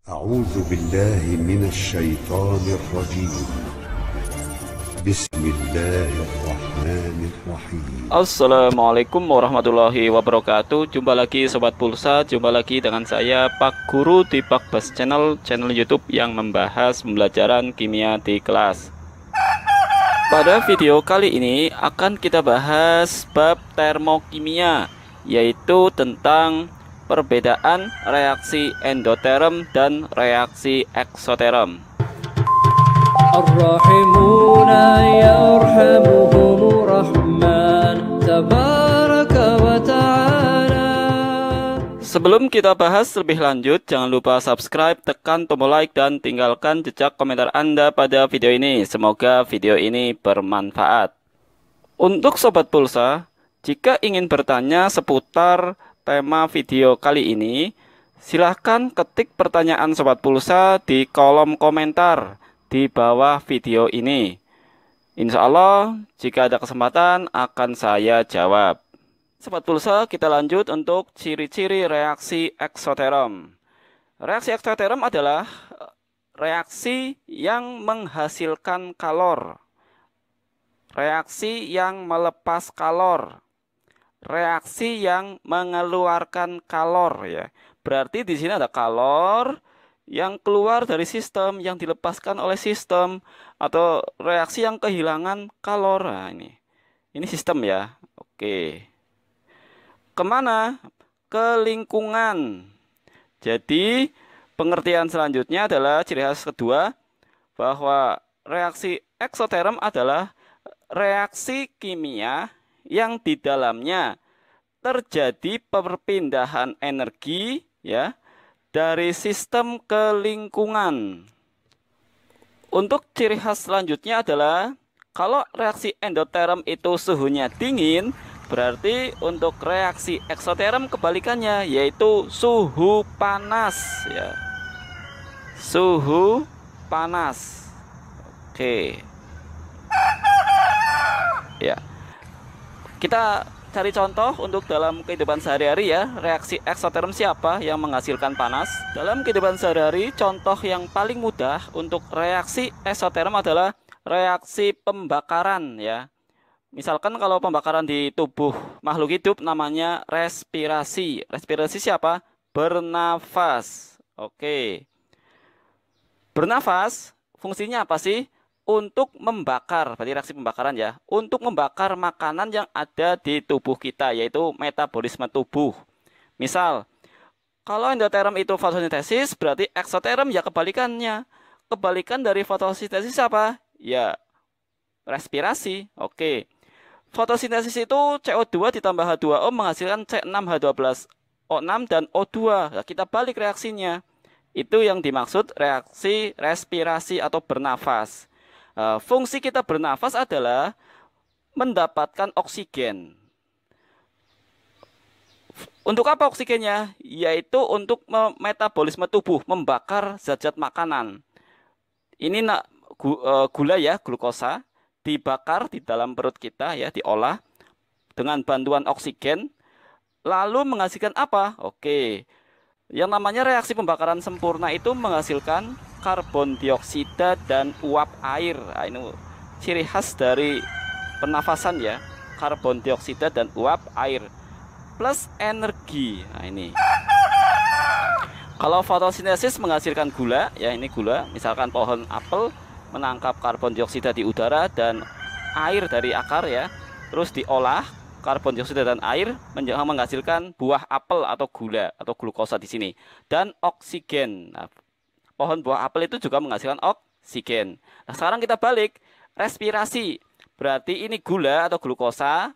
أعوذ بالله من الشيطان الرجيم. بسم الله الرحمن الرحيم. Assalamualaikum warahmatullahi wabarakatuh. Jumpa lagi Sobat Pulsa. Jumpa lagi dengan saya Pak Guru di Pak Bas Channel YouTube yang membahas pembelajaran kimia di kelas. Pada video kali ini akan kita bahas bab termokimia, yaitu tentang perbedaan reaksi endoterm dan reaksi eksoterm. Ar-Rahimuna yarhamuhumur Rahman tabaraka wa ta'ala. Sebelum kita bahas lebih lanjut, jangan lupa subscribe, tekan tombol like, dan tinggalkan jejak komentar Anda pada video ini. Semoga video ini bermanfaat. Untuk Sobat Pulsa, jika ingin bertanya seputar tema video kali ini, silahkan ketik pertanyaan Sobat Pulsa di kolom komentar di bawah video ini. Insya Allah, jika ada kesempatan akan saya jawab. Sobat Pulsa, kita lanjut untuk ciri-ciri reaksi eksoterm. Reaksi eksoterm adalah reaksi yang menghasilkan kalor, reaksi yang melepas kalor, reaksi yang mengeluarkan kalor, ya. Berarti di sini ada kalor yang keluar dari sistem, yang dilepaskan oleh sistem, atau reaksi yang kehilangan kalor. Nah, ini sistem, ya. Oke. Kemana? Ke lingkungan. Jadi pengertian selanjutnya adalah ciri khas kedua, bahwa reaksi eksoterm adalah reaksi kimia yang di dalamnya terjadi perpindahan energi, ya, dari sistem ke lingkungan. Untuk ciri khas selanjutnya adalah kalau reaksi endoterm itu suhunya dingin, berarti untuk reaksi eksoterm kebalikannya, yaitu suhu panas, ya. Suhu panas. Oke. Ya. Kita cari contoh untuk dalam kehidupan sehari-hari, ya. Reaksi eksoterm siapa yang menghasilkan panas? Dalam kehidupan sehari-hari, contoh yang paling mudah untuk reaksi eksoterm adalah reaksi pembakaran, ya. Misalkan kalau pembakaran di tubuh makhluk hidup namanya respirasi. Respirasi siapa? Bernafas. Oke. Bernafas fungsinya apa sih? Untuk membakar, berarti reaksi pembakaran, ya, untuk membakar makanan yang ada di tubuh kita, yaitu metabolisme tubuh. Misal, kalau endoterm itu fotosintesis, berarti eksoterm ya kebalikannya. Kebalikan dari fotosintesis apa? Ya, respirasi. Oke. Fotosintesis itu CO2 ditambah H2O menghasilkan C6H12O6 dan O2. Nah, kita balik reaksinya. Itu yang dimaksud reaksi respirasi atau bernafas. Fungsi kita bernafas adalah mendapatkan oksigen. Untuk apa oksigennya? Yaitu untuk metabolisme tubuh, membakar zat-zat makanan. Ini gula, ya, glukosa, dibakar di dalam perut kita, ya, diolah dengan bantuan oksigen, lalu menghasilkan apa? Oke. Yang namanya reaksi pembakaran sempurna itu menghasilkan karbon dioksida dan uap air. Nah, ini ciri khas dari pernafasan, ya. Karbon dioksida dan uap air plus energi. Nah, ini. Kalau fotosintesis menghasilkan gula, ya, ini gula. Misalkan pohon apel menangkap karbon dioksida di udara dan air dari akar, ya. Terus diolah karbon dioksida dan air menghasilkan buah apel atau gula atau glukosa di sini dan oksigen. Nah, pohon buah apel itu juga menghasilkan oksigen. Nah, sekarang kita balik respirasi. Berarti ini gula atau glukosa.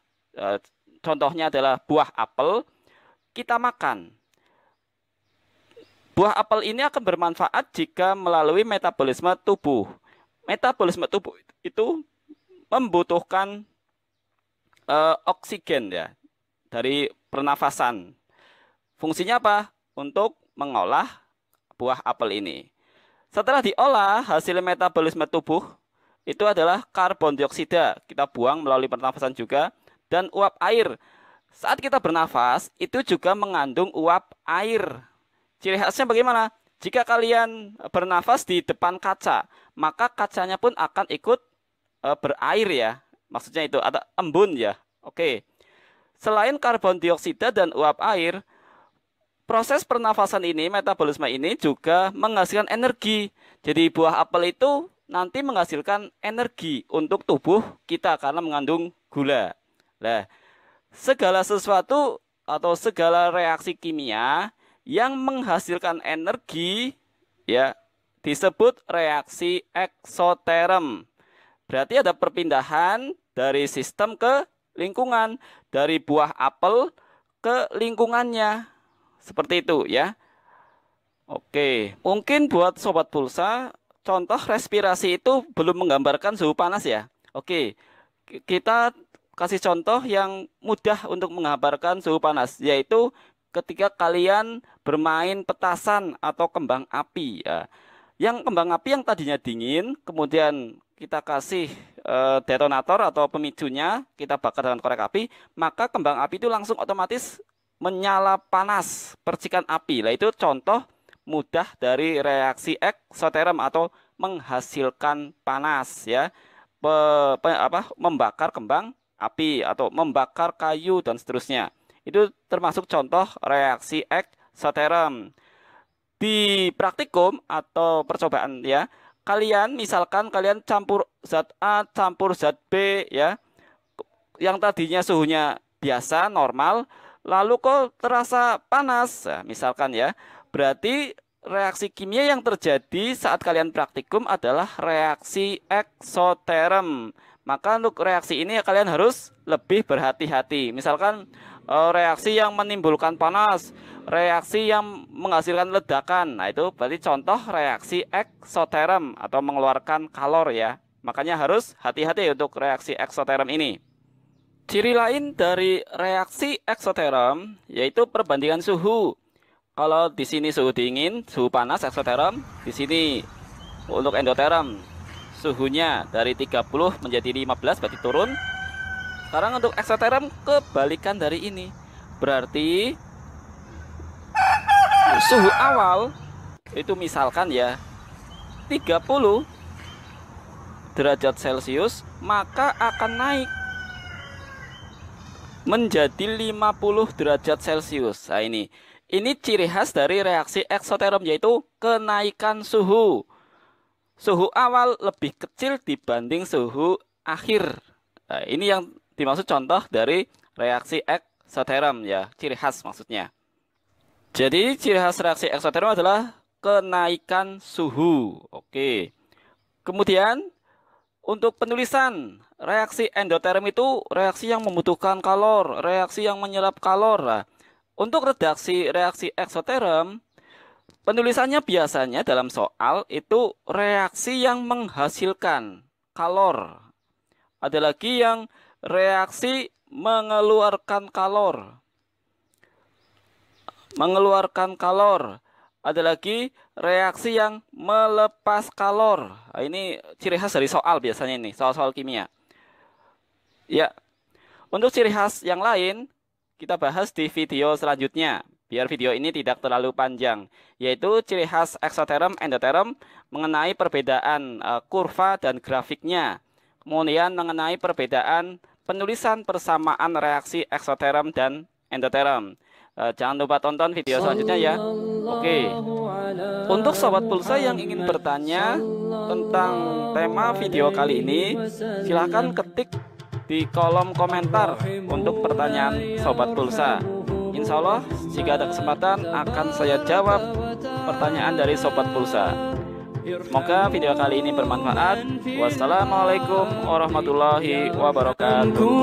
Contohnya adalah buah apel. Kita makan. Buah apel ini akan bermanfaat jika melalui metabolisme tubuh. Metabolisme tubuh itu membutuhkan oksigen, ya, dari pernafasan. Fungsinya apa? Untuk mengolah buah apel ini. Setelah diolah, hasil metabolisme tubuh itu adalah karbon dioksida. Kita buang melalui pernafasan juga. Dan uap air. Saat kita bernafas, itu juga mengandung uap air. Ciri khasnya bagaimana? Jika kalian bernafas di depan kaca, maka kacanya pun akan ikut berair ya. Maksudnya itu ada embun ya. Oke. Selain karbon dioksida dan uap air, proses pernafasan ini, metabolisme ini juga menghasilkan energi. Jadi buah apel itu nanti menghasilkan energi untuk tubuh kita karena mengandung gula. Nah, segala sesuatu atau segala reaksi kimia yang menghasilkan energi ya disebut reaksi eksoterm. Berarti ada perpindahan dari sistem ke lingkungan, dari buah apel ke lingkungannya. Seperti itu ya. Oke, mungkin buat sobat pulsa, contoh respirasi itu belum menggambarkan suhu panas ya. Oke, kita kasih contoh yang mudah untuk menggambarkan suhu panas, yaitu ketika kalian bermain petasan atau kembang api ya. Yang kembang api yang tadinya dingin, kemudian kita kasih detonator atau pemicunya, kita bakar dengan korek api, maka kembang api itu langsung otomatis menyala panas, percikan api. Nah, itu contoh mudah dari reaksi eksoterm atau menghasilkan panas ya. Membakar kembang api atau membakar kayu dan seterusnya. Itu termasuk contoh reaksi eksoterm. Di praktikum atau percobaan ya, misalkan kalian campur zat A campur zat B ya, yang tadinya suhunya biasa normal, lalu kok terasa panas. Nah, misalkan ya, berarti reaksi kimia yang terjadi saat kalian praktikum adalah reaksi eksoterm. Maka untuk reaksi ini kalian harus lebih berhati-hati. Misalkan reaksi yang menimbulkan panas, reaksi yang menghasilkan ledakan. Nah, itu berarti contoh reaksi eksoterm atau mengeluarkan kalor ya. Makanya harus hati-hati untuk reaksi eksoterm ini. Ciri lain dari reaksi eksoterm yaitu perbandingan suhu. Kalau di sini suhu dingin, suhu panas eksoterm, di sini untuk endoterm suhunya dari 30 menjadi 15 berarti turun. Sekarang untuk eksoterm kebalikan dari ini. Berarti suhu awal itu misalkan ya 30 derajat Celcius, maka akan naik menjadi 50 derajat Celcius. Nah, ini ciri khas dari reaksi eksoterm, yaitu kenaikan suhu. Suhu awal lebih kecil dibanding suhu akhir. Nah, ini yang dimaksud contoh dari reaksi eksoterm ya, ciri khas maksudnya. Jadi ciri khas reaksi eksoterm adalah kenaikan suhu. Oke. Kemudian untuk penulisan, reaksi endoterm itu reaksi yang membutuhkan kalor, reaksi yang menyerap kalor. Nah, untuk redaksi reaksi eksoterm, penulisannya biasanya dalam soal itu reaksi yang menghasilkan kalor. Ada lagi yang reaksi mengeluarkan kalor. Mengeluarkan kalor. Ada lagi reaksi yang melepas kalor. Nah, ini ciri khas dari soal biasanya ini, soal-soal kimia. Ya, untuk ciri khas yang lain kita bahas di video selanjutnya. Biar video ini tidak terlalu panjang, yaitu ciri khas eksoterm, endoterm, mengenai perbedaan kurva dan grafiknya. Kemudian mengenai perbedaan penulisan persamaan reaksi eksoterm dan endoterm. Jangan lupa tonton video selanjutnya ya. Oke. Untuk sobat pulsa yang ingin bertanya tentang tema video kali ini, silahkan ketik di kolom komentar untuk pertanyaan sobat pulsa. Insya Allah jika ada kesempatan akan saya jawab pertanyaan dari sobat pulsa. Semoga video kali ini bermanfaat. Wassalamualaikum warahmatullahi wabarakatuh.